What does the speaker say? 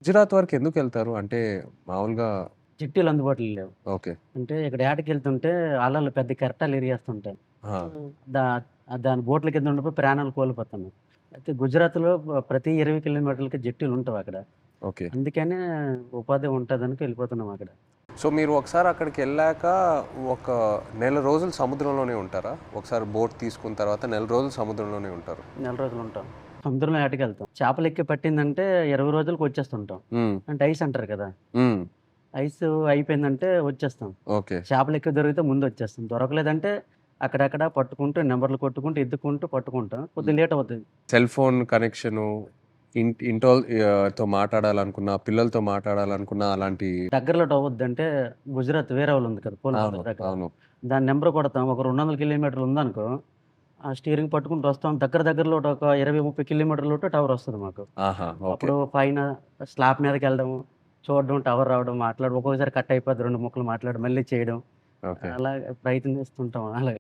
గుజరాత్ వరకు ఎందుకెళ్తారు? అంటే మామూలుగా చిట్టీలు అందుబాటులో లేవు. ఓకే. అంటే ఇక్కడ ఏటకెళ్తుంటే అలలు పెద్ద కెరటాలు ఇరిగేస్తుంటాయి. ఆ! దా దాని బోట్ల కింద ఉండిపోయి ప్రాణాలు కోల్పోతున్నాం. అయితే గుజరాత్‌లో ప్రతి 20 కిలోమీటర్లకి జెట్టీలుంటవక్కడ. ఓకే. అందుకనే ఉపాధి ఉంటదనుక ఎళ్ళిపోతున్నాం అక్కడ. సో, మీరు ఒకసారి అక్కడికెళ్ళాక ఒక నెల రోజులు సముద్రంలోనే ఉంటారా? ఒకసారి బోట్ తీసుకున్న తర్వాత నెల రోజులు సముద్రంలోనే ఉంటారు. నెల రోజులుంటాం. సముద్రంలో ఏటకెళ్తాం. చేపలెక్కి పట్టిందంటే 20 రోజులకి వచ్చేస్తుంటాం. హ్మ్. అంటే ఐస్ అంటారు కదా! హ్మ్. ఐసు అయిపోయిందంటే వచ్చేస్తాం. ఓకే. చేపలెక్కువ దొరికితే ముందొచ్చేస్తాం. దొరకలేదంటే అక్కడక్కడ పట్టుకుంటూ నంబర్లు కొట్టుకుంటూ, ఎత్తుకుంటూ పట్టుకుంటాం. కొద్దిగా హ్మ్. లేట్ అవుతది. సెల్ ఫోన్ కనెక్షను తో మాట్లాడాలనుకున్నా, పిల్లలతో మాట్లాడాలనుకున్నా అలాంటి దగ్గరలో టవ్వొద్దు. అంటే గుజరాత్ వేరే ఉంది కదా! అవును. పోల్పతే దగ్గర. అవును. దాని నంబర్ కొడతాం. ఒక 200 కిలోమీటర్లు ఉందనుకో, ఆ స్టీరింగ్ పట్టుకుంటూ వస్తాం. దగ్గరలో ఒక 20, 30 కిలోమీటర్లోటే టవర్ వస్తది మాకు. ఆహా! ఓకే. అప్పుడు పైన స్లాబ్ మీదకెళ్ళడం, చూడడం, టవర్ రావడం, ఒక్కొక్కసారి కట్ అయిపోద్ది. 2 ముక్కలు మాట్లాడి మళ్ళీ చేయడం. ఓకే. అలాగ ప్రయత్నిస్తుంటాం అలాగే.